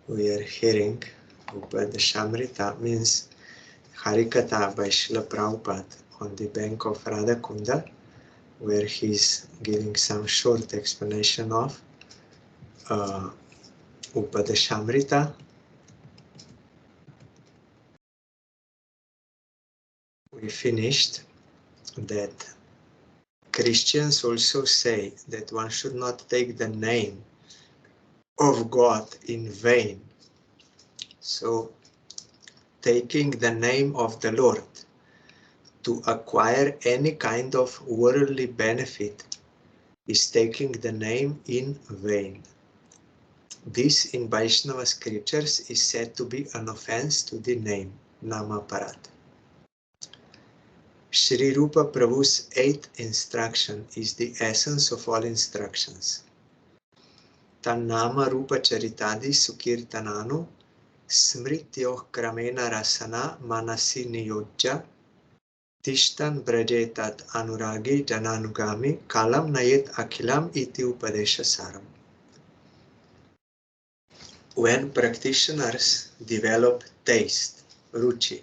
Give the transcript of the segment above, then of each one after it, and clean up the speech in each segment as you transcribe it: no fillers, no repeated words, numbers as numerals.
we are hearing Upadesamrita means Harikatha by Srila Prabhupada on the bank of Radhakunda, where he's giving some short explanation of Upadesamrita. We finished that Christians also say that one should not take the name of God in vain. So, taking the name of the Lord to acquire any kind of worldly benefit is taking the name in vain. This in Vaishnava scriptures is said to be an offense to the name, Namaparat. Sri Rupa Prabhu's 8th instruction is the essence of all instructions. Tannama Rupa Charitadi Sukirtananu Smrityoh Kramena Rasana Manasi Niyojja Tishtan Brajetat Anuragi Jananugami Kalam Nayet Akhilam Iti Upadesha Saram. When practitioners develop taste, ruchi,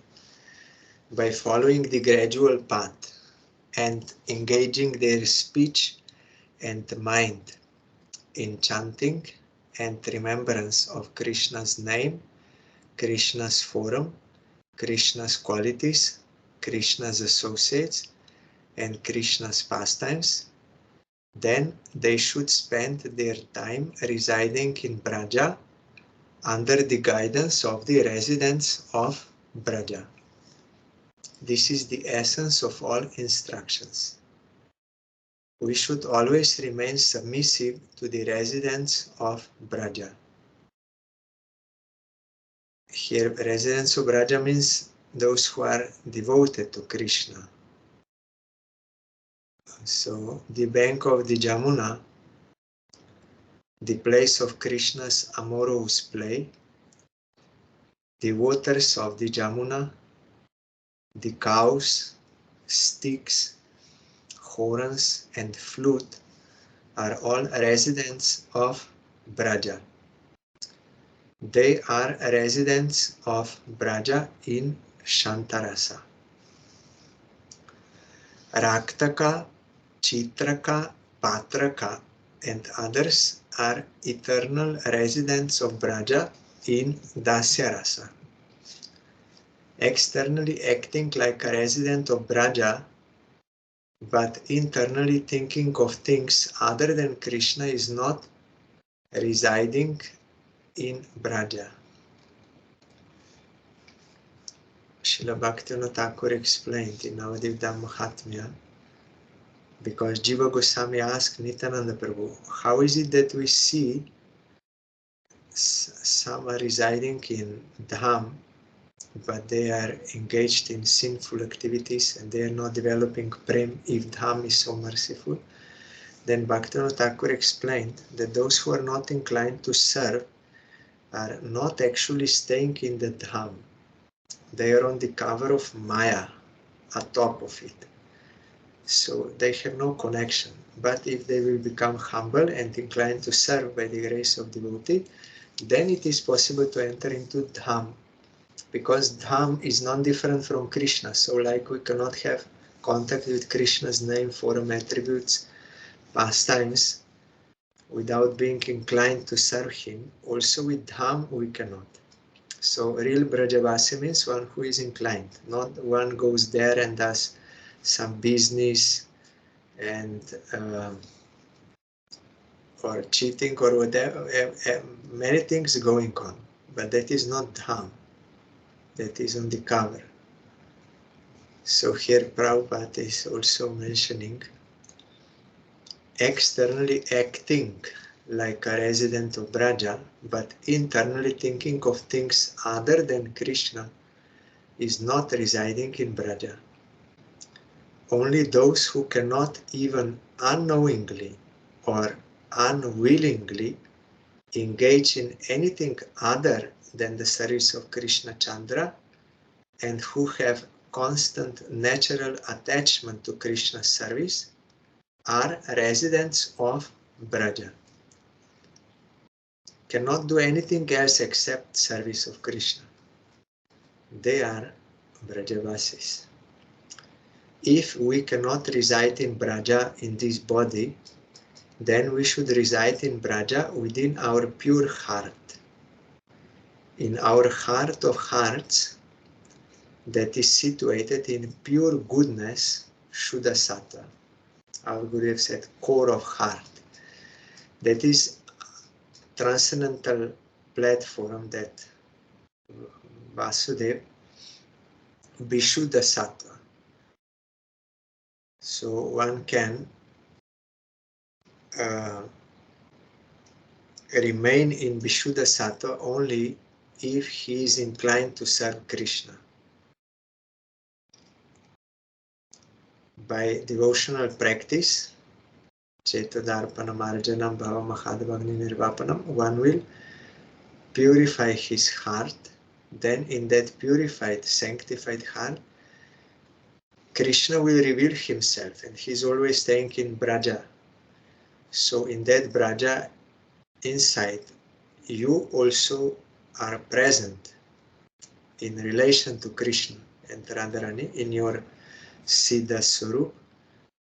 by following the gradual path and engaging their speech and mind in chanting and remembrance of Krishna's name, Krishna's form, Krishna's qualities, Krishna's associates, and Krishna's pastimes, then they should spend their time residing in Braja under the guidance of the residents of Braja. This is the essence of all instructions. We should always remain submissive to the residents of Braja. Here, residents of Braja means those who are devoted to Krishna. So, the bank of the Jamuna, the place of Krishna's amorous play, the waters of the Jamuna, the cows, sticks, horns, and flute are all residents of Braja. They are residents of Braja in Shantarasa. Raktaka, Chitraka, Patraka, and others are eternal residents of Braja in Dasyarasa. Externally acting like a resident of Braja, but internally thinking of things other than Krishna is not residing in Braja. Srila Bhaktivinoda Thakur explained in Navadivya Mahatmya, because Jiva Goswami asked Nityananda Prabhu, how is it that we see some are residing in Dham, but they are engaged in sinful activities and they are not developing prem if Dham is so merciful? Then Bhaktivinoda Thakur explained that those who are not inclined to serve are not actually staying in the Dham. They are on the cover of Maya, atop of it. So they have no connection. But if they will become humble and inclined to serve by the grace of devotee, then it is possible to enter into Dham. Because Dham is non-different from Krishna. So like we cannot have contact with Krishna's name, form, attributes, pastimes, without being inclined to serve him, also with Dham we cannot. So real Brajavasi means one who is inclined, not one goes there and does some business and or cheating or whatever, many things going on, but that is not Dham, that is on the cover. So here Prabhupada is also mentioning externally acting like a resident of Braja, but internally thinking of things other than Krishna is not residing in Braja. Only those who cannot even unknowingly or unwillingly engage in anything other than the service of Krishna Chandra and who have constant natural attachment to Krishna's service are residents of Braja. cannot do anything else except service of Krishna. They are Brajavasis. If we cannot reside in Braja in this body, then we should reside in Braja within our pure heart. In our heart of hearts, that is situated in pure goodness, Shuddha Sattva. Our Gurudev said, core of heart. That is transcendental platform that Vasudev Vishuddha Sattva. So one can remain in Vishuddha Sattva only if he is inclined to serve Krishna. By devotional practice, Cetodarpanam Arjanam Bhavamahadavagni Nirvapanam, one will purify his heart. Then in that purified, sanctified heart, Krishna will reveal himself, and he is always staying in Braja. So in that Braja, inside, you also are present in relation to Krishna and Radharani in your Siddha Swarup.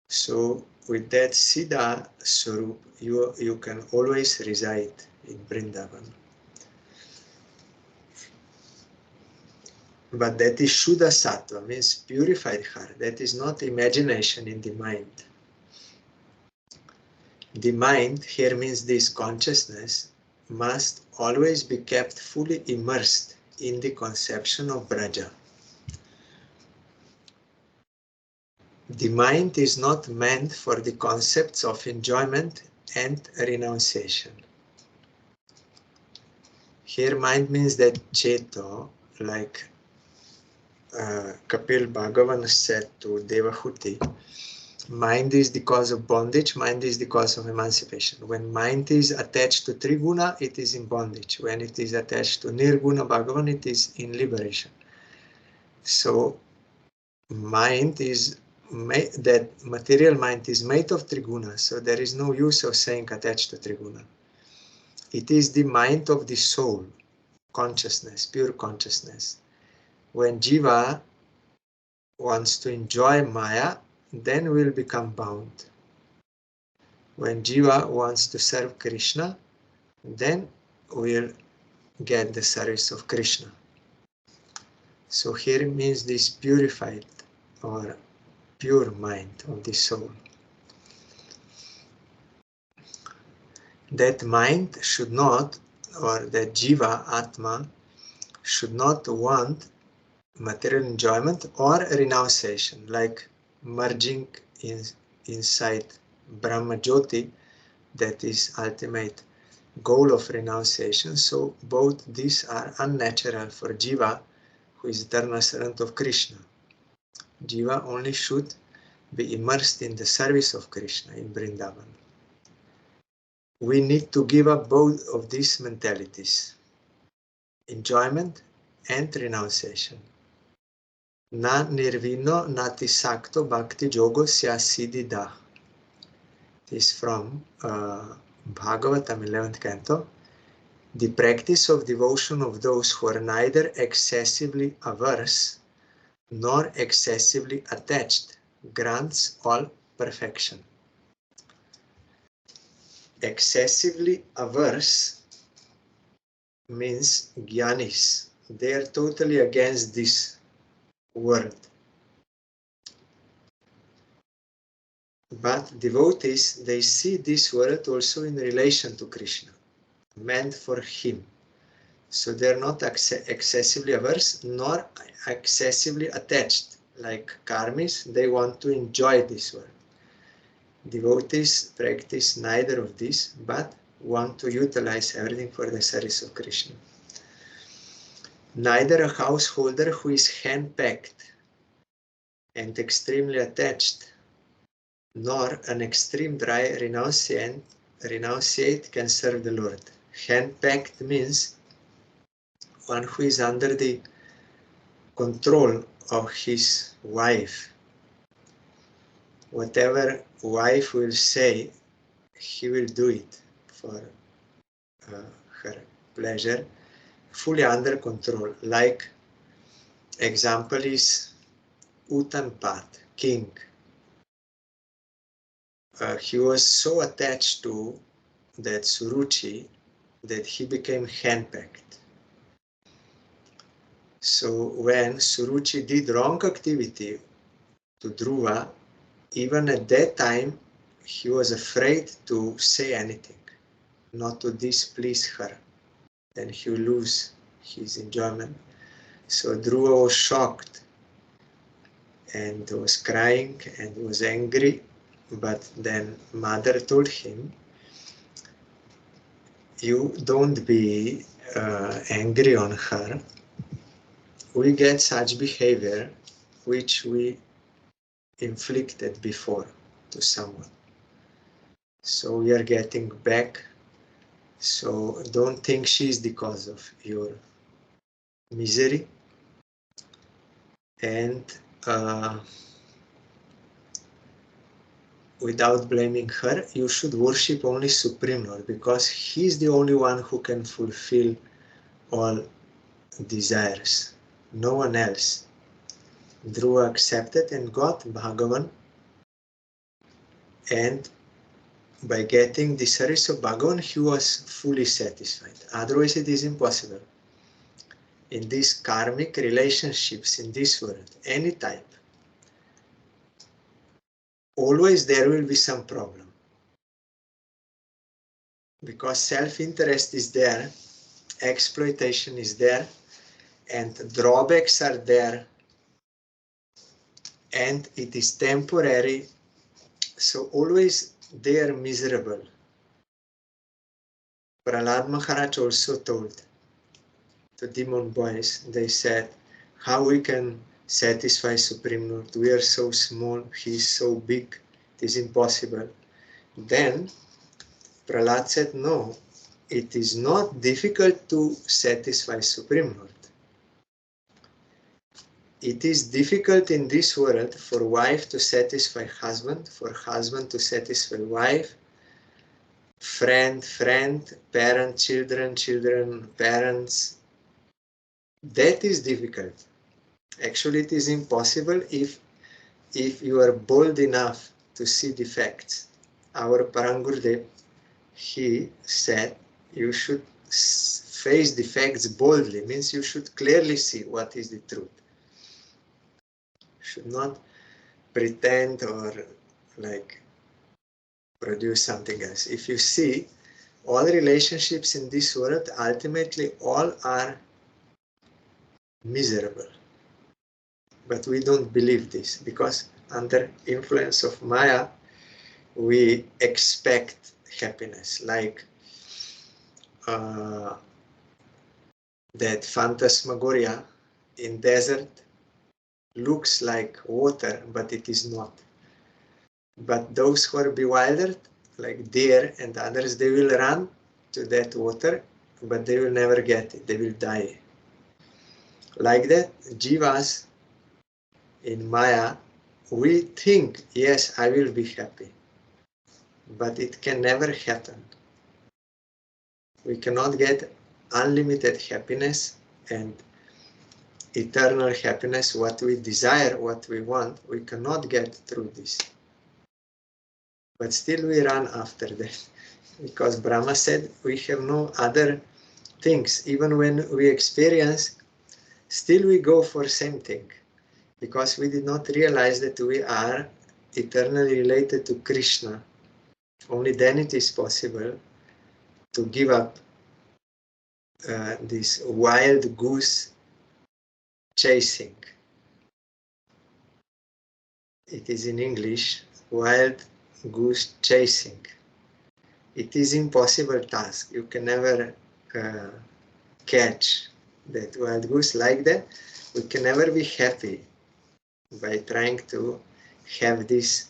So with that Siddha Swarup, you can always reside in Vrindavan. But that is Shuddha Sattva, means purified heart. That is not imagination in the mind. The mind here means this consciousness must always be kept fully immersed in the conception of Braja. The mind is not meant for the concepts of enjoyment and renunciation. Here mind means that Cheto, like Kapil Bhagavan said to Devahuti, mind is the cause of bondage, mind is the cause of emancipation. When mind is attached to Triguna, it is in bondage. When it is attached to Nirguna Bhagavan, it is in liberation. So mind is that material mind is made of Triguna, so there is no use of saying attached to Triguna. It is the mind of the soul, consciousness, pure consciousness. When Jiva wants to enjoy Maya, then will become bound. When Jiva wants to serve Krishna, then will get the service of Krishna. So here means this purified or pure mind of the soul. That mind should not, or that Jiva, Atma, should not want material enjoyment or renunciation, like merging inside Brahma Jyoti, that is ultimate goal of renunciation. So both these are unnatural for Jiva, who is eternal servant of Krishna. Jiva only should be immersed in the service of Krishna in Vrindavan. We need to give up both of these mentalities, enjoyment and renunciation. Na nirvino nati sakto bhakti jogo syasiddha. It is from Bhagavatam 11th canto. The practice of devotion of those who are neither excessively averse nor excessively attached grants all perfection. Excessively averse means jnanis. They are totally against this word. But devotees, they see this word also in relation to Krishna, meant for him. So they are not excessively averse nor excessively attached. Like karmis, they want to enjoy this word. Devotees practice neither of these, but want to utilize everything for the service of Krishna. Neither a householder who is hand-packed and extremely attached, nor an extreme dry renunciate can serve the Lord. Hand-packed means one who is under the control of his wife. Whatever wife will say, he will do it for her pleasure, fully under control. Like example is Uttanpat, king. He was so attached to that Suruchi that he became henpecked. So when Suruchi did wrong activity to Dhruva, even at that time, he was afraid to say anything, not to displease her. Then he will lose his enjoyment. So Dhruva was shocked and was crying and was angry. But then mother told him, you don't be angry on her. We get such behavior which we inflicted before to someone. So we are getting back. So don't think she's the cause of your misery. And without blaming her, you should worship only Supreme Lord, because He's the only one who can fulfill all desires. No one else. Dhruva accepted and got Bhagavan, and by getting the service of Bhagavan, he was fully satisfied. Otherwise it is impossible. In these karmic relationships in this world, any type, always there will be some problem. Because self-interest is there, exploitation is there, and drawbacks are there, and it is temporary, so always they are miserable. Prahlad Maharaj also told the demon boys, they said, how we can satisfy Supreme Lord? We are so small, He is so big, it is impossible. Then Prahlad said, no, it is not difficult to satisfy Supreme Lord. It is difficult in this world for wife to satisfy husband, for husband to satisfy wife, friend, parent, children, parents. That is difficult. Actually, it is impossible if you are bold enough to see defects. Our Parangurdev, he said, you should face defects boldly, means you should clearly see what is the truth. Should not pretend or like produce something else. If you see, all relationships in this world, ultimately all are miserable. But we don't believe this, because under influence of Maya, we expect happiness, like that phantasmagoria in desert looks like water, but it is not. But those who are bewildered, like deer and others, they will run to that water, but they will never get it, they will die. Like that, jivas in Maya, we think, yes, I will be happy, but it can never happen. We cannot get unlimited happiness and eternal happiness, what we desire, what we want, we cannot get through this. But still we run after that, because Brahma said we have no other things. Even when we experience, still we go for same thing, because we did not realize that we are eternally related to Krishna. Only then it is possible to give up this wild goose chasing. It is in English, wild goose chasing. It is impossible task. You can never catch that wild goose like that. We can never be happy by trying to have these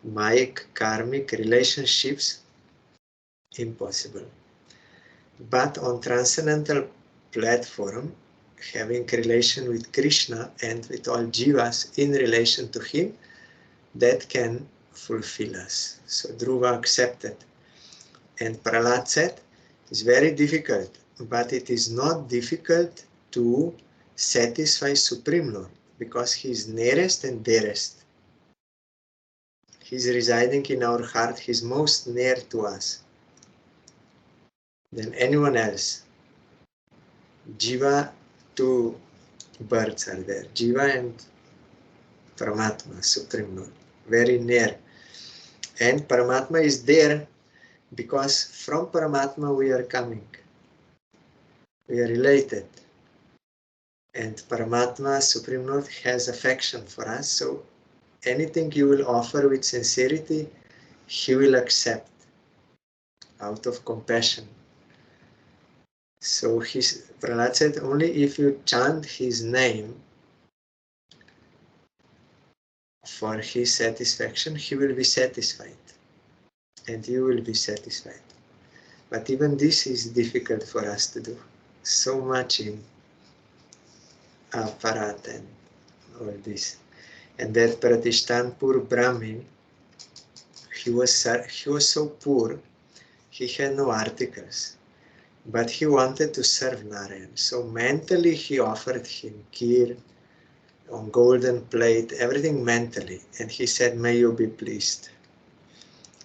Mayic karmic relationships. Impossible. But on transcendental platform, having relation with Krishna and with all jivas in relation to him, that can fulfill us. So Dhruva accepted. And Prahlad said, It's very difficult, but it is not difficult to satisfy Supreme Lord, because He is nearest and dearest. He is residing in our heart. He is most near to us than anyone else. Jiva, two birds are there. Jiva and Paramatma, Supreme Lord, very near. And Paramatma is there because from Paramatma we are coming. We are related. And Paramatma, Supreme Lord, has affection for us. So anything you will offer with sincerity, He will accept out of compassion. So Prahlad said, only if you chant His name for His satisfaction, He will be satisfied. And you will be satisfied. But even this is difficult for us to do. So much in aparat and all this. And that Pratishtanpur Brahmin, he was so poor, he had no articles. But he wanted to serve Narayan. So mentally he offered him kheer on golden plate, everything mentally. And he said, may you be pleased.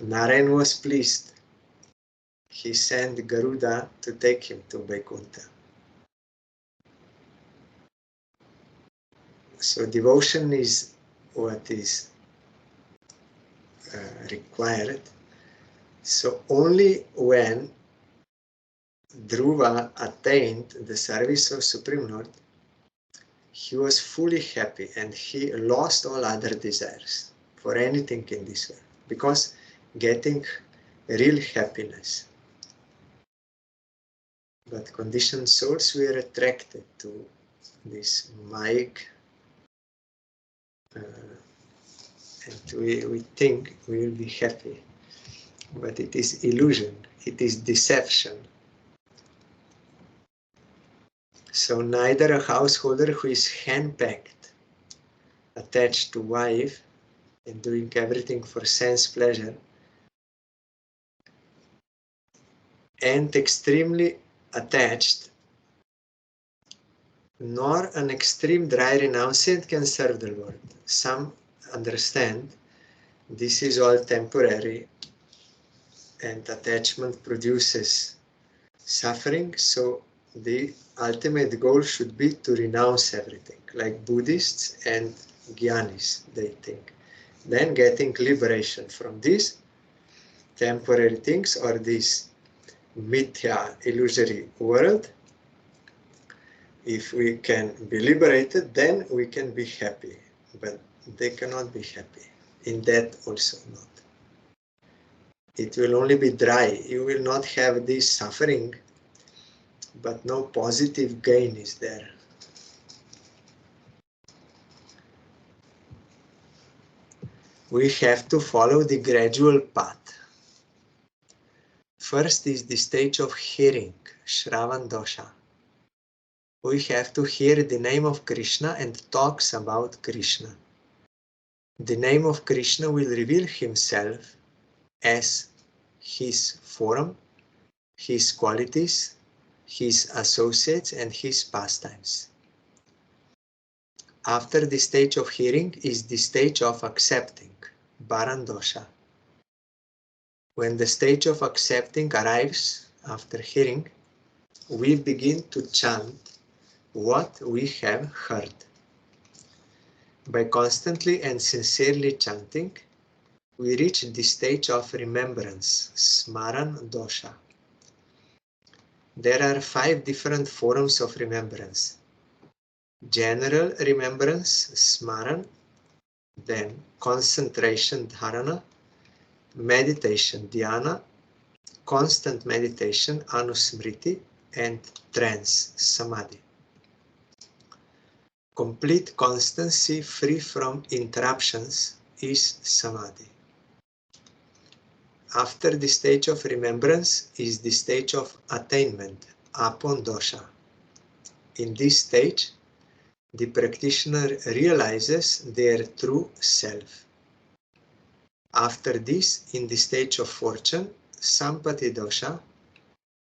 Narayan was pleased. He sent Garuda to take him to Vaikuntha. So devotion is what is required. So only when Dhruva attained the service of Supreme Lord, he was fully happy and he lost all other desires for anything in this world, because getting real happiness. But conditioned souls, we are attracted to this Maya, and we think we will be happy. But it is illusion, it is deception. So neither a householder who is hand-packed, attached to wife and doing everything for sense pleasure, and extremely attached, nor an extreme dry renunciant can serve the Lord. Some understand this is all temporary and attachment produces suffering, so the ultimate goal should be to renounce everything, like Buddhists and Gyanis, they think. Then getting liberation from these temporary things or this mithya, illusory world. If we can be liberated, then we can be happy. But they cannot be happy. In that also not. It will only be dry. You will not have this suffering, but no positive gain is there. We have to follow the gradual path. First is the stage of hearing, Shravan Dosha. We have to hear the name of Krishna and talks about Krishna. The name of Krishna will reveal himself as his form, his qualities, his associates, and his pastimes. After the stage of hearing is the stage of accepting, Barandosha. When the stage of accepting arrives after hearing, we begin to chant what we have heard. By constantly and sincerely chanting, we reach the stage of remembrance, Smaran Dosha. There are 5 different forms of remembrance. General remembrance, Smaran, then concentration, Dharana, meditation, Dhyana, constant meditation, Anusmriti, and trance, Samadhi. Complete constancy free from interruptions is Samadhi. After the stage of remembrance is the stage of attainment, Apon Dosha. In this stage, the practitioner realizes their true self. After this, in the stage of fortune, Sampati Dosha,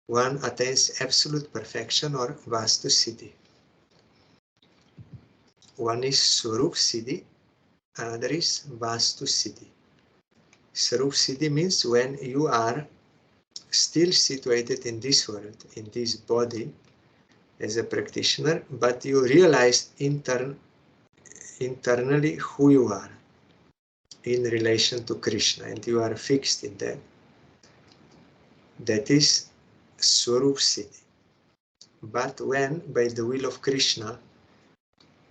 One attains absolute perfection or Vastu Siddhi. One is Swarup Siddhi, another is Vastu Siddhi. Swarup Siddhi means when you are still situated in this world, in this body, as a practitioner, but you realize internally who you are in relation to Krishna, and you are fixed in that. That is Swarup Siddhi. But when, by the will of Krishna,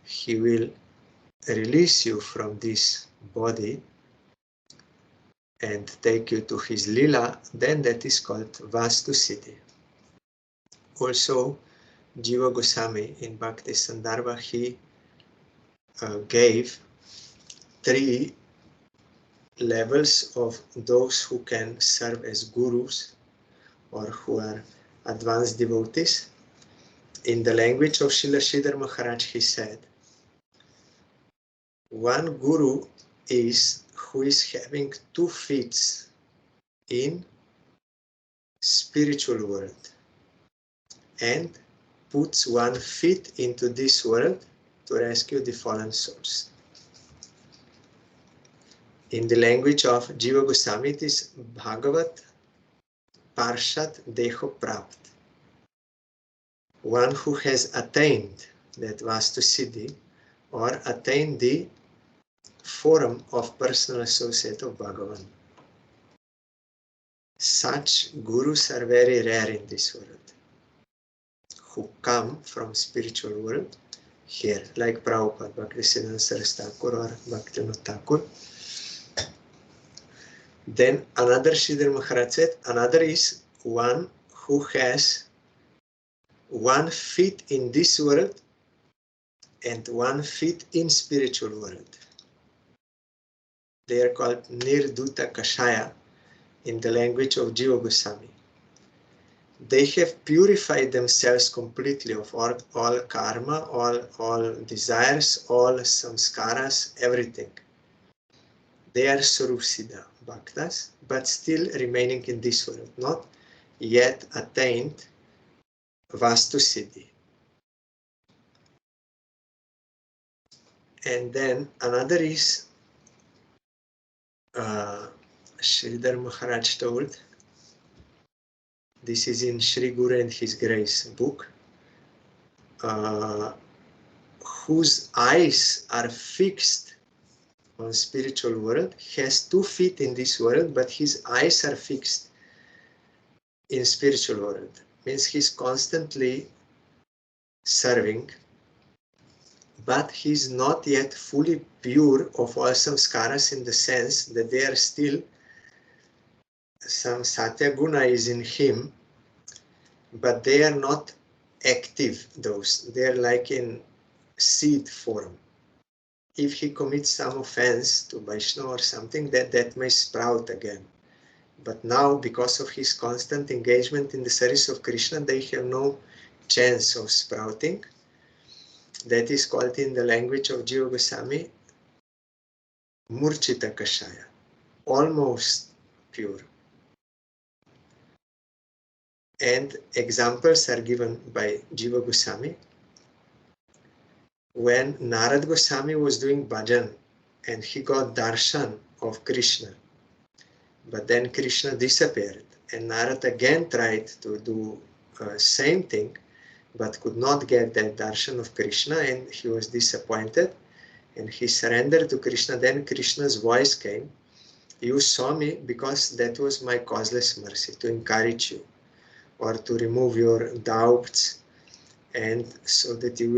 he will release you from this body and take you to his lila, then that is called Vastu Siddhi. Also, Jiva Goswami in Bhakti Sandarbha, he gave 3 levels of those who can serve as gurus or who are advanced devotees. In the language of Srila Sridhar Maharaj, he said, one guru is who is having 2 feet in spiritual world and puts 1 foot into this world to rescue the fallen souls. In the language of Jiva Goswami, it is Bhagavat Parshad Deho Prapt. One who has attained that Vastu Siddhi or attained the form of personal associate of Bhagavan. Such gurus are very rare in this world, who come from spiritual world here, like Prabhupada, Bhaktisiddhanta Saraswati Thakur or Bhaktivinoda Thakur. Then another Sridhar Maharaj said, another is one who has 1 foot in this world and 1 foot in spiritual world. They are called Nirduta Kashaya in the language of Jiva Goswami. They have purified themselves completely of all karma, all desires, all samskaras, everything. They are Swarup-siddha bhaktas, but still remaining in this world, not yet attained Vastu Siddhi. And then another is Sridhar Maharaj told, this is in Sri Guru and His Grace book, whose eyes are fixed on spiritual world, has 2 feet in this world, but his eyes are fixed in spiritual world. Means he's constantly serving, but he's not yet fully pure of all samskaras in the sense that they are still, some satya guna is in him, but they are not active, those. They are like in seed form. If he commits some offense to Vaishnava or something, that may sprout again. But now, because of his constant engagement in the service of Krishna, they have no chance of sprouting. That is called in the language of Jiva Goswami, Murchita Kashaya, almost pure. And examples are given by Jiva Goswami. When Narad Goswami was doing bhajan and he got darshan of Krishna, but then Krishna disappeared and Narad again tried to do same thing, but could not get that darshan of Krishna, and he was disappointed and he surrendered to Krishna. Then Krishna's voice came, you saw me because that was my causeless mercy, to encourage you or to remove your doubts, and so that you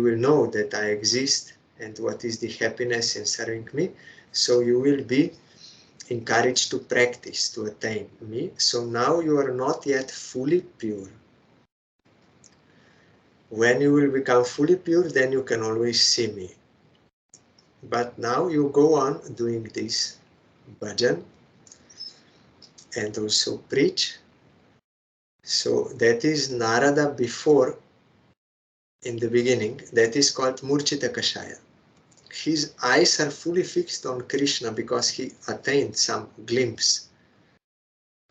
will know that I exist and what is the happiness in serving me. So you will be encouraged to practice, to attain me. So now you are not yet fully pure. When you will become fully pure, then you can always see me. But now you go on doing this bhajan and also preach. So that is Narada before, in the beginning, that is called Murchita Kashaya. His eyes are fully fixed on Krishna because he attained some glimpse,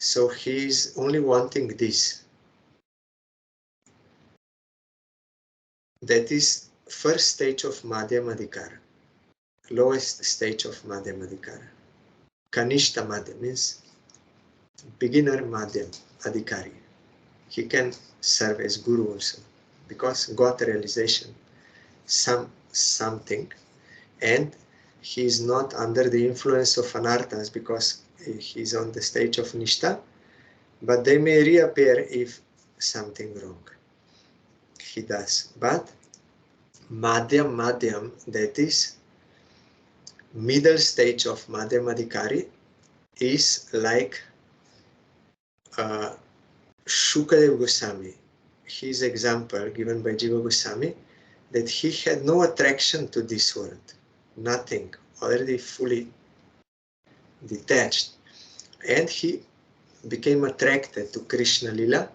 So he is only wanting this. That is first stage of Madhyamadikara, lowest stage of Madhyamadikara. Kanishta Madhyam means beginner Madhyam Adhikari. He can serve as guru also, because got realization, something, and he is not under the influence of anarthas because he is on the stage of Nishta, but they may reappear if something wrong he does. But Madhyam, that is middle stage of Madhyamadikari, is like Shukadev Goswami. His example given by Jiva Goswami, that he had no attraction to this world, nothing, already fully detached, and he became attracted to Krishna Lila,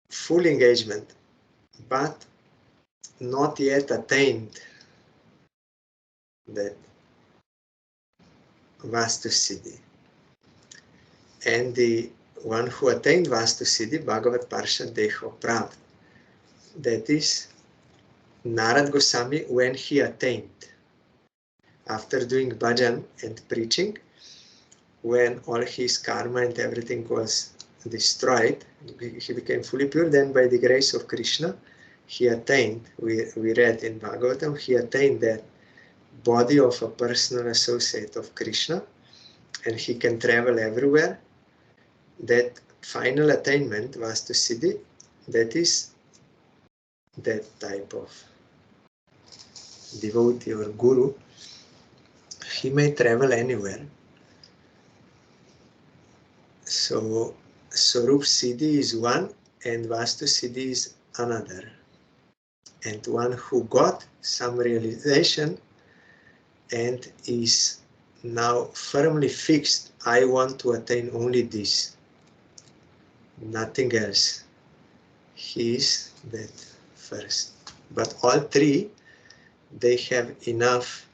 full engagement, but not yet attained that Vastu Siddhi. And the one who attained Vastu Siddhi, Bhagavat Parshad Deho Pravd, that is Narad Goswami when he attained. After doing bhajan and preaching, when all his karma and everything was destroyed, he became fully pure. Then by the grace of Krishna, he attained, we read in Bhagavatam, he attained that body of a personal associate of Krishna, and he can travel everywhere. That final attainment, Vastu Siddhi, that is that type of devotee or guru. He may travel anywhere. So Swarup Siddhi is one and Vastu Siddhi is another. And one who got some realization and is now firmly fixed, I want to attain only this, nothing else. He is that first. But all three, they have enough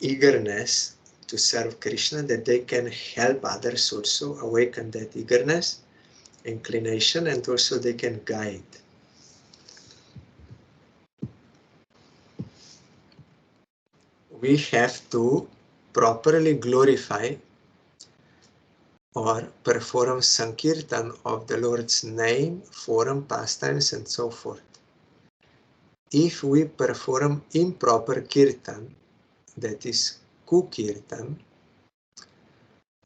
eagerness to serve Krishna that they can help others also awaken that eagerness, inclination, and also they can guide. We have to properly glorify or perform Sankirtan of the Lord's name, form, pastimes, and so forth. If we perform improper Kirtan, that is Kukirtan,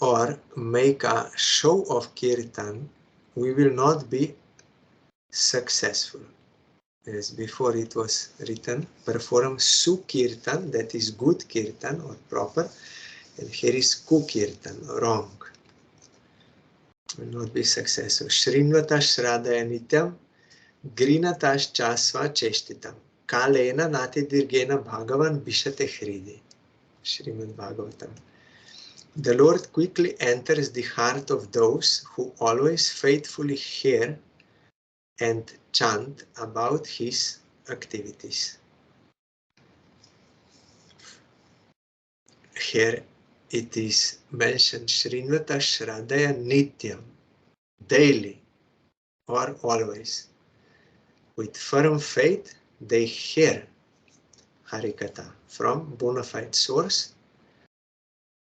or make a show of Kirtan, we will not be successful. As before it was written, perform Sukirtan, that is good Kirtan or proper, and here is Kukirtan, wrong. Will not be successful. Shrinvata Shradaya Nityam, Grinatas Chasva Cheshtitam, Kalena Nati Dirgena Bhagavan Bishate Hridi. Srimad Bhagavatam. The Lord quickly enters the heart of those who always faithfully hear and chant about his activities. Here it is mentioned Shrinvata Shradaya Nityam, daily or always. With firm faith, they hear Harikatha from bona fide source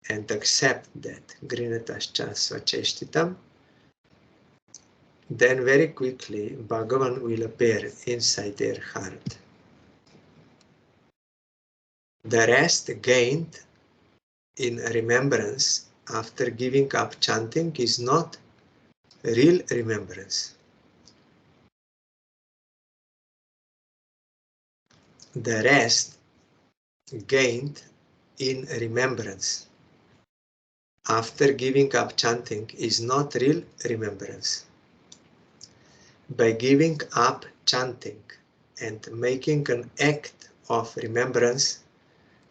and accept that Grinatascha Svacheshtitam. Then very quickly Bhagavan will appear inside their heart. The rest gained in remembrance after giving up chanting is not real remembrance. The rest gained in remembrance after giving up chanting is not real remembrance. By giving up chanting and making an act of remembrance,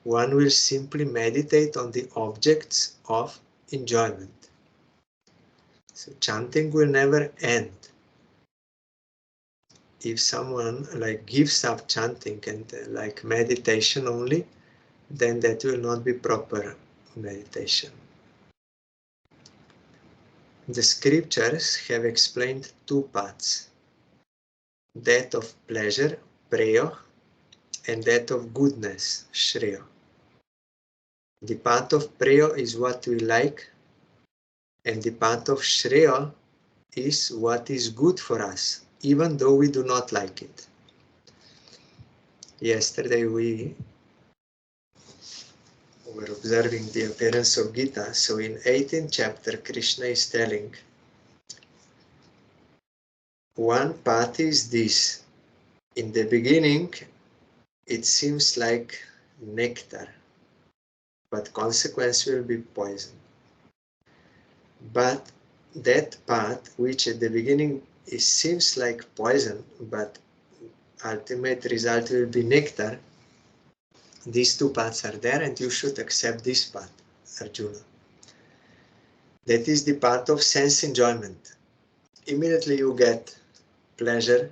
one will simply meditate on the objects of enjoyment. So chanting will never end. If someone gives up chanting and like meditation only, then that will not be proper meditation. The scriptures have explained two paths, that of pleasure, preyo, and that of goodness, shreya. The path of preyo is what we like, and the path of shreya is what is good for us, even though we do not like it. Yesterday we were observing the appearance of Gita. So in 18th chapter, Krishna is telling, one path is this. In the beginning, it seems like nectar, but consequence will be poison. But that path, which at the beginning it seems like poison, but ultimate result will be nectar, these two paths are there and you should accept this path, Arjuna. That is the path of sense enjoyment. Immediately you get pleasure,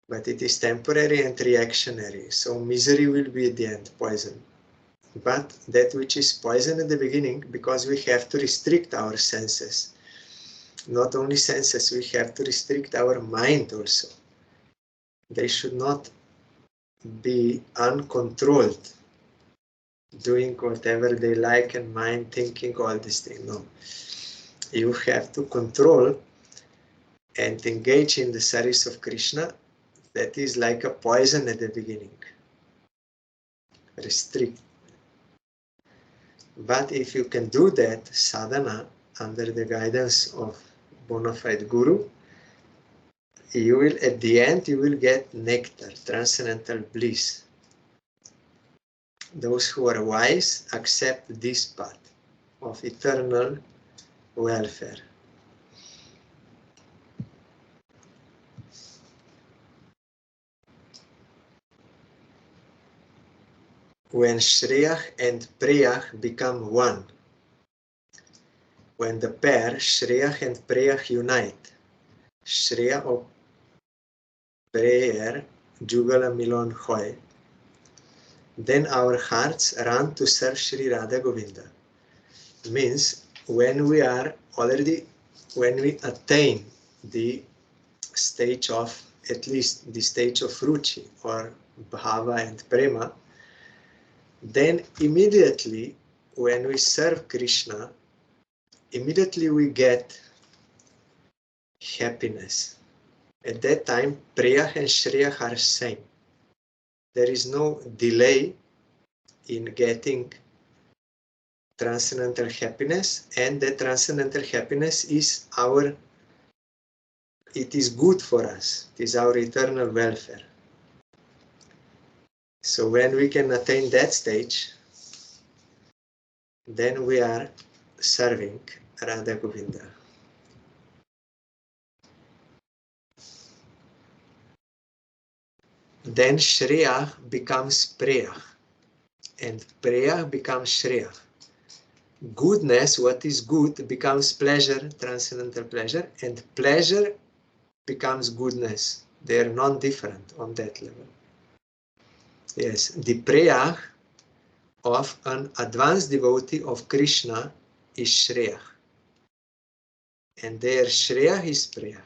but it is temporary and reactionary. So misery will be at the end, poison. But that which is poison at the beginning, because we have to restrict our senses. Not only senses, we have to restrict our mind also. They should not be uncontrolled, doing whatever they like and mind thinking all these things. No. You have to control and engage in the service of Krishna. That is like a poison at the beginning. Restrict. But if you can do that sadhana under the guidance of bona fide guru, you will, at the end, you will get nectar, transcendental bliss. Those who are wise accept this path of eternal welfare. When Shreyach and Preyach become one, when the pair Shreyach and Preyach unite, Shreya of prayer, Jugala Milon Hoy, then our hearts run to serve Sri Radha Govinda. Means when we attain the stage of, at least the stage of Ruchi or Bhava and Prema, then immediately when we serve Krishna, immediately we get happiness. At that time, Priyah and Shreyah are same. There is no delay in getting transcendental happiness, and that transcendental happiness is it is good for us. It is our eternal welfare. So when we can attain that stage, then we are serving Radha Govinda. Then Shreya becomes Preya, and Preya becomes Shreya. Goodness, what is good, becomes pleasure, transcendental pleasure, and pleasure becomes goodness. They are non-different on that level. Yes, the Preya of an advanced devotee of Krishna is Shreya, and their Shreya is Preya.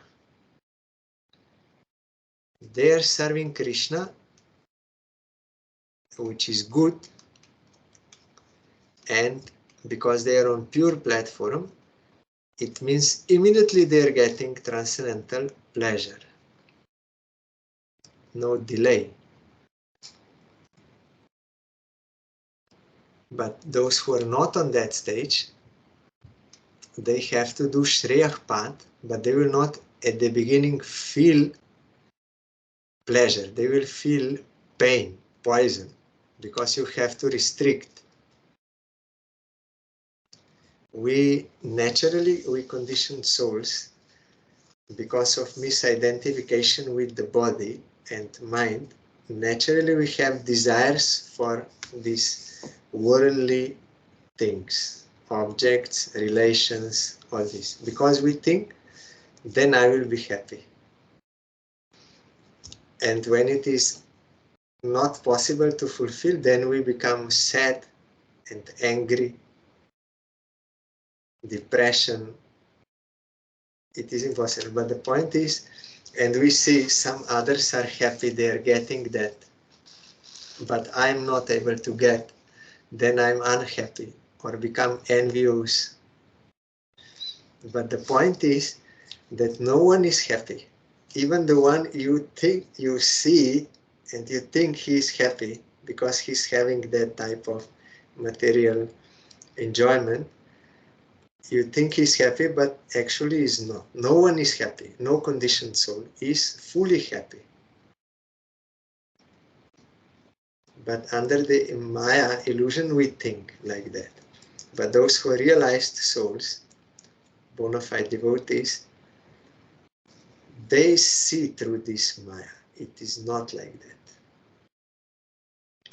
They are serving Krishna, which is good, and because they are on pure platform, it means immediately they are getting transcendental pleasure. No delay. But those who are not on that stage, they have to do Shreyach path, but they will not at the beginning feel pleasure. They will feel pain, poison, because you have to restrict. We conditioned souls, because of misidentification with the body and mind, naturally we have desires for these worldly things, objects, relations, all this. Because we think, then I will be happy. And when it is not possible to fulfill, then we become sad and angry, depression. It is impossible. But the point is, and we see some others are happy, they are getting that, but I'm not able to get, then I'm unhappy or become envious. But the point is that no one is happy. Even the one you think you see and you think he is happy because he's having that type of material enjoyment, you think he's happy, but actually is not. No one is happy. No conditioned soul is fully happy. But under the Maya illusion, we think like that. But those who are realized souls, bona fide devotees, they see through this Maya. It is not like that.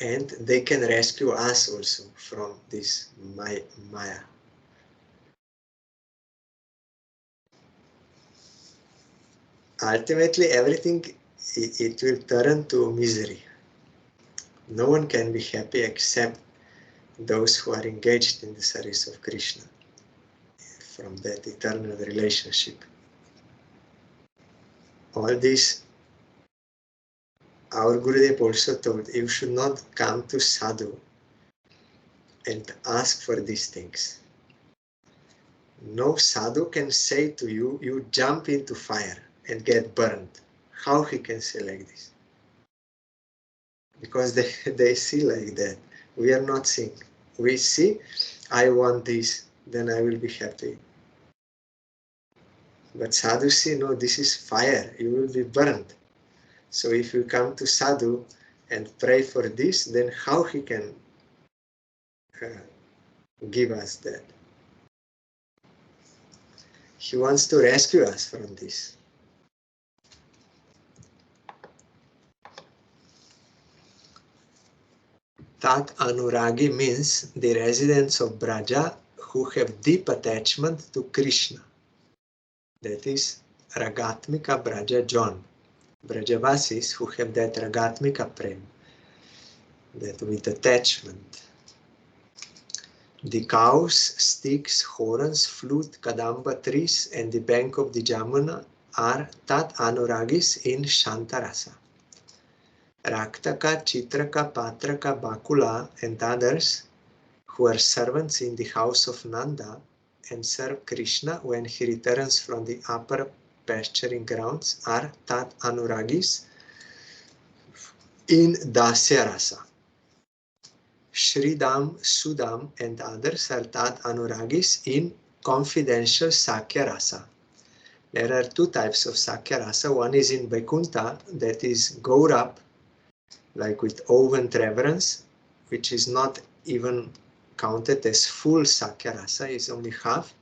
And they can rescue us also from this Maya. Ultimately, everything, it will turn to misery. No one can be happy except those who are engaged in the service of Krishna from that eternal relationship. All this, our Gurudev also told, you should not come to sadhu and ask for these things. No sadhu can say to you, you jump into fire and get burned. How he can say like this? Because they see like that. We are not seeing. We see, I want this, then I will be happy. But sadhu see, no, this is fire, you will be burned. So if you come to sadhu and pray for this, then how he can give us that? He wants to rescue us from this. Tat Anuragi means the residents of Braja who have deep attachment to Krishna. That is Ragatmika Braja John. Brajavasis who have that Ragatmika Prem, that with attachment. The cows, sticks, horns, flute, kadamba trees, and the bank of the Jamuna are Tat Anuragis in Shantarasa. Raktaka, Chitraka, Patraka, Bakula, and others who are servants in the house of Nanda and serve Krishna when he returns from the upper pasturing grounds are Tat Anuragis in Dasya Rasa. Sridam, Sudam, and others are Tat Anuragis in confidential Sakya Rasa. There are two types of Sakya Rasa. One is in Vaikuntha, that is Gaurab, like with awe and reverence, which is not even counted as full Sakya Rasa, is only half.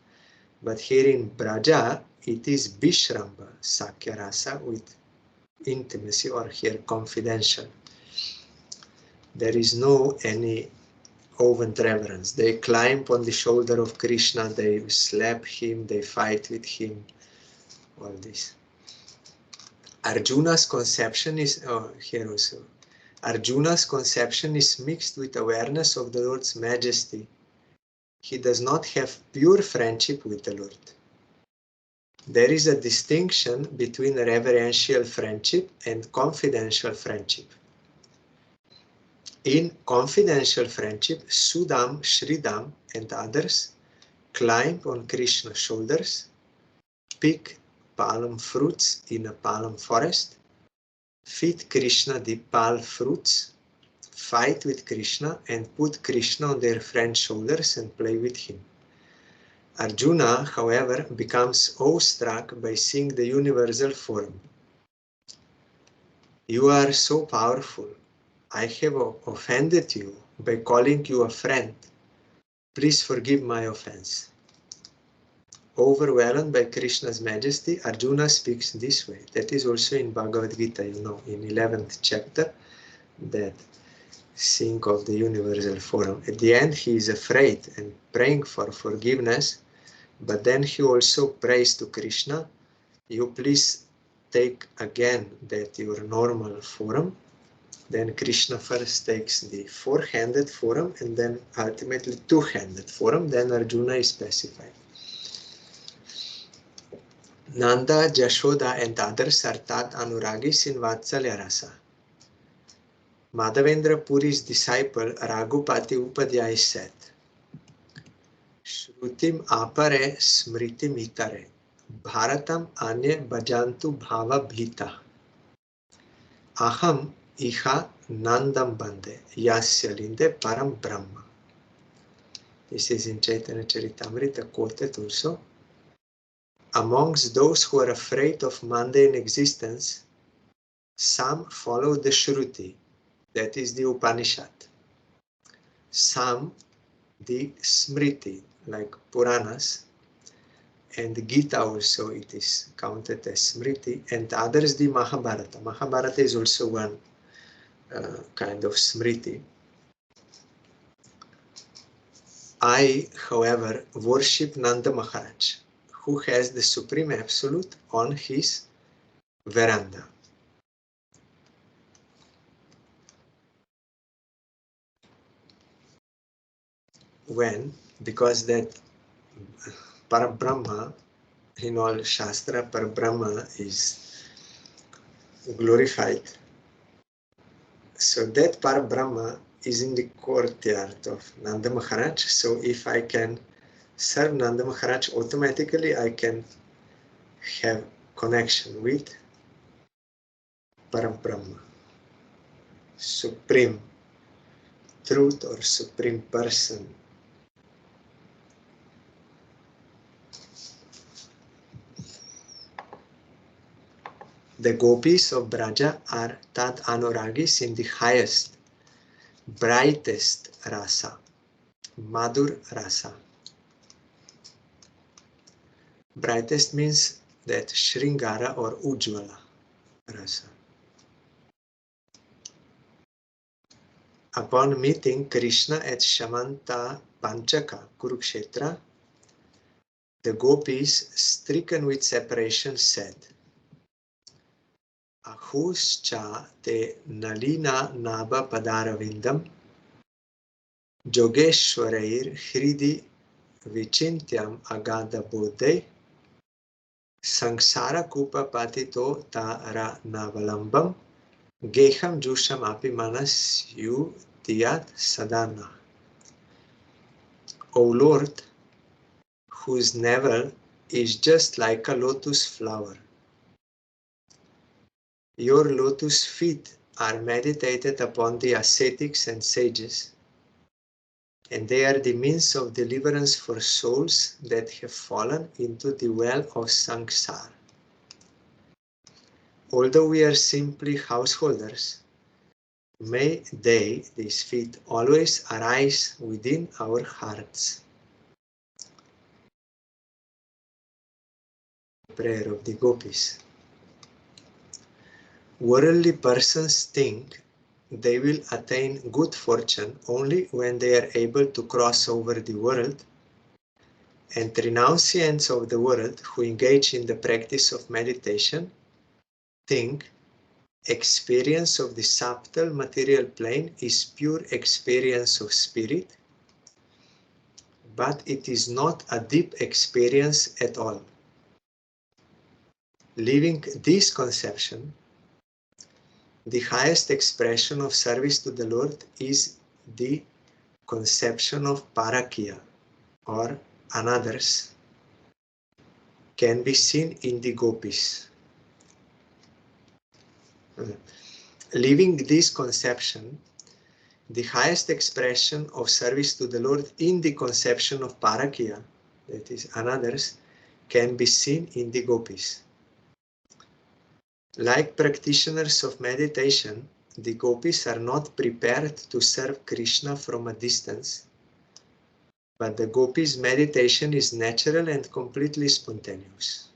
But here in Braja, it is Bishramba Sakya Rasa with intimacy, or here confidential. There is no any awe and reverence. They climb on the shoulder of Krishna, they slap him, they fight with him, all this. Arjuna's conception is, here also, Arjuna's conception is mixed with awareness of the Lord's majesty. He does not have pure friendship with the Lord. There is a distinction between reverential friendship and confidential friendship. In confidential friendship, Sudam, Sridam, and others climb on Krishna's shoulders, pick palm fruits in a palm forest, feed Krishna the palm fruits, fight with Krishna, and put Krishna on their friend's shoulders and play with him. Arjuna, however, becomes awestruck by seeing the universal form. You are so powerful. I have offended you by calling you a friend. Please forgive my offense. Overwhelmed by Krishna's majesty, Arjuna speaks this way. That is also in Bhagavad Gita, in 11th chapter, that think of the universal form. At the end, he is afraid and praying for forgiveness, but then he also prays to Krishna, you please take again that your normal form, Then Krishna first takes the four-handed form and then ultimately two-handed form. Then Arjuna is specified. Nanda, Jashoda and others are Tat Anuragis in Vatsalya Rasa. Madhavendra Puri's disciple Raghupati Upadhyay said, Shrutim apare smritim itare, Bharatam anye bhajantu bhava bhita. Aham iha nandam bande, yasya linde param brahma. This is in Chaitanya Charitamrita, quoted also. Amongst those who are afraid of mundane existence, some follow the Shruti, that is the Upanishad. Some the Smriti, like Puranas, and Gita also it is counted as Smriti, and others the Mahabharata. Mahabharata is also one kind of Smriti. I, however, worship Nanda Maharaj, who has the Supreme Absolute on his veranda. When? Because that Parabrahma, in all Shastra, Parabrahma is glorified. So that Parabrahma is in the courtyard of Nanda Maharaj. So if I can serve Nanda Maharaj, automatically I can have connection with Parabrahma, Supreme Truth or Supreme Person. The gopis of Braja are Tat Anuragis in the highest, brightest rasa, Madhur rasa. Brightest means that Shringara or Ujjvala rasa. Upon meeting Krishna at Shamanta Panchaka, Kurukshetra, the gopis, stricken with separation, said, Ahuscha te nalina naba padaravindam Jogeshwarair hridi vichintyam agada bodhe Sangsara kupa patito tara navalambam Geham jusham api manas yu tiyat sadana. O Lord, whose navel is just like a lotus flower. Your lotus feet are meditated upon the ascetics and sages, and they are the means of deliverance for souls that have fallen into the well of samsara. Although we are simply householders, may they, these feet, always arise within our hearts. Prayer of the gopis. Worldly persons think they will attain good fortune only when they are able to cross over the world, and renunciants of the world who engage in the practice of meditation think experience of the subtle material plane is pure experience of spirit, but it is not a deep experience at all. Leaving this conception, the highest expression of service to the Lord is the conception of parakya, or anothers, can be seen in the gopis. Leaving this conception, the highest expression of service to the Lord in the conception of parakya, that is anothers, can be seen in the gopis. Like practitioners of meditation, the gopis are not prepared to serve Krishna from a distance, but the gopis' meditation is natural and completely spontaneous.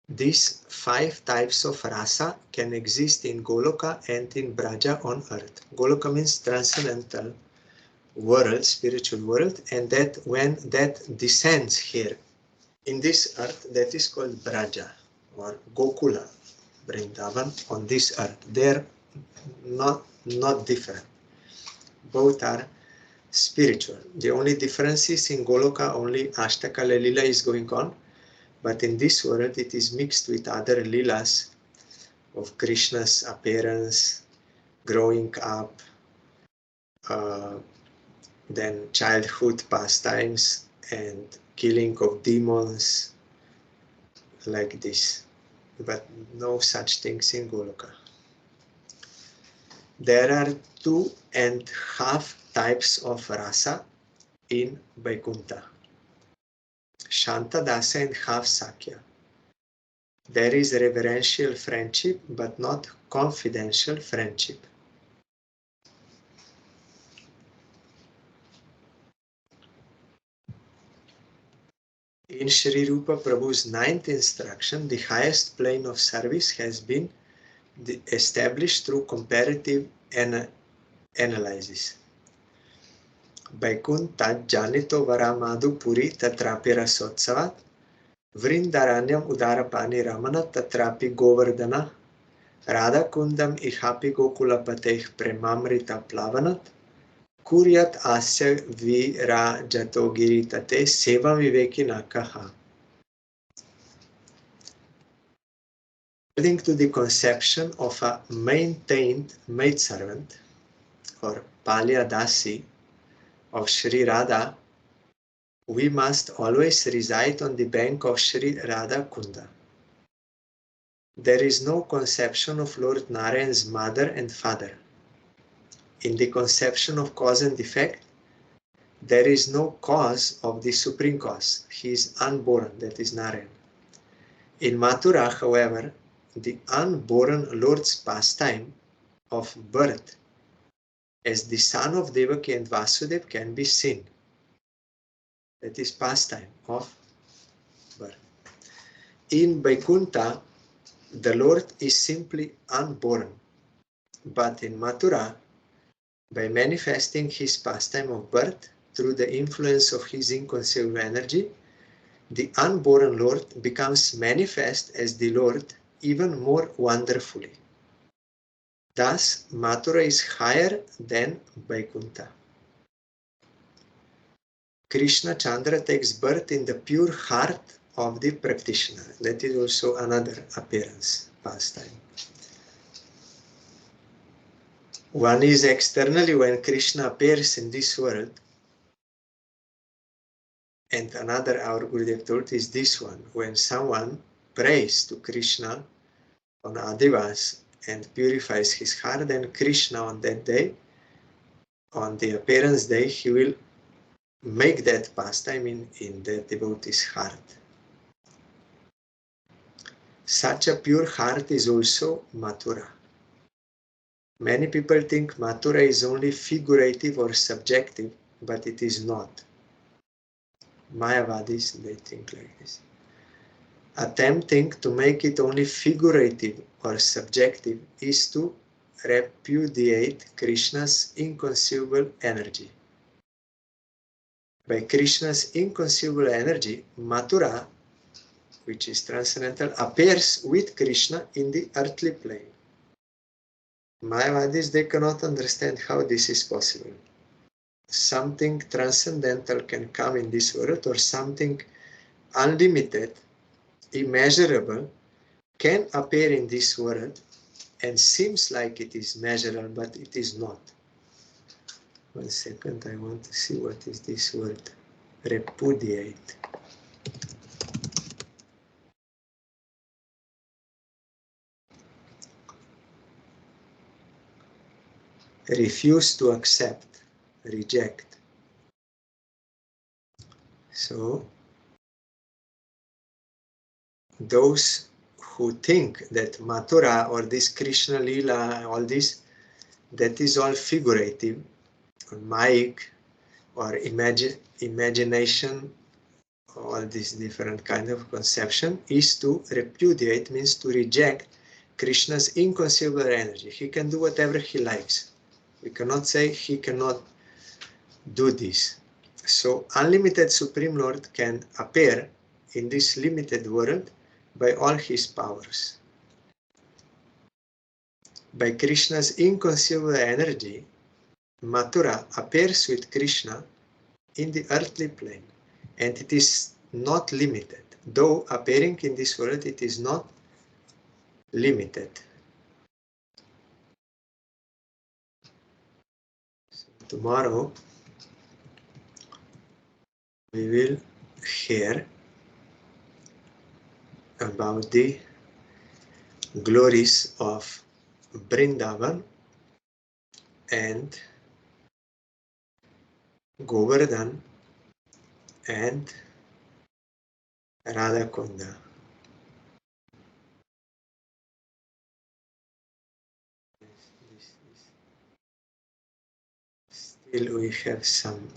These 5 types of rasa can exist in Goloka and in Braja on earth. Goloka means transcendental world, spiritual world, and that when that descends here in this earth, that is called Braja or Gokula. Vrindavan on this earth. They're not different. Both are spiritual. The only difference is in Goloka only Ashtakala Lila is going on, but in this world it is mixed with other Lilas of Krishna's appearance, growing up, then childhood pastimes and killing of demons, like this. But no such things in Goloka. There are 2.5 types of rasa in Vaikuntha. Shanta Dasa and half Sakya. There is reverential friendship, but not confidential friendship. In Sri Rupa Prabhu's 9th instruction, the highest plane of service has been established through comparative analysis. Vaikuntha Janito Varamadu Puri Tatrapi Rasotsavat Vrindaranyam Udarapani Ramana Tatrapi Govardhana Radha Kundam Ihapi Gokulapateh Premamrita Plavanat Kuryat Asya Virajato Giritate Seva Vivekinakaha. According to the conception of a maintained maidservant or Palya Dasi of Sri Radha, we must always reside on the bank of Sri Radha Kunda. There is no conception of Lord Narayan's mother and father. In the conception of cause and effect, there is no cause of the supreme cause. He is unborn, that is Narayan. In Mathura, however, the unborn Lord's pastime of birth as the son of Devaki and Vasudeva can be seen. That is pastime of birth. In Vaikuntha, the Lord is simply unborn, but in Mathura, by manifesting his pastime of birth through the influence of his inconceivable energy, the unborn Lord becomes manifest as the Lord even more wonderfully. Thus, Mathura is higher than Vaikuntha. Krishna Chandra takes birth in the pure heart of the practitioner. That is also another appearance, pastime. One is externally when Krishna appears in this world, and another, our Gurudev told, is this one, when someone prays to Krishna on Adivas and purifies his heart, then Krishna on that day, on the appearance day, he will make that pastime in the devotee's heart. Such a pure heart is also Mathura. Many people think Mathura is only figurative or subjective, but it is not. Mayavadis, they think like this. Attempting to make it only figurative or subjective is to repudiate Krishna's inconceivable energy. By Krishna's inconceivable energy, Mathura, which is transcendental, appears with Krishna in the earthly plane. Mayavadis, they cannot understand how this is possible. Something transcendental can come in this world, or something unlimited, immeasurable, can appear in this world and seems like it is measurable, but it is not. 1 second, I want to see what is this word. Repudiate. Refuse to accept, reject. So, those who think that Mathura or this Krishna Lila, all this, that is all figurative, or Maya, or imagination, all these different kind of conception, is to repudiate, means to reject Krishna's inconceivable energy. He can do whatever he likes. We cannot say he cannot do this. So unlimited Supreme Lord can appear in this limited world by all his powers. by Krishna's inconceivable energy, Mathura appears with Krishna in the earthly plane, and it is not limited. Though appearing in this world, it is not limited. So tomorrow we will hear about the glories of Vrindavan and Govardhan and Radhakunda. Still we have some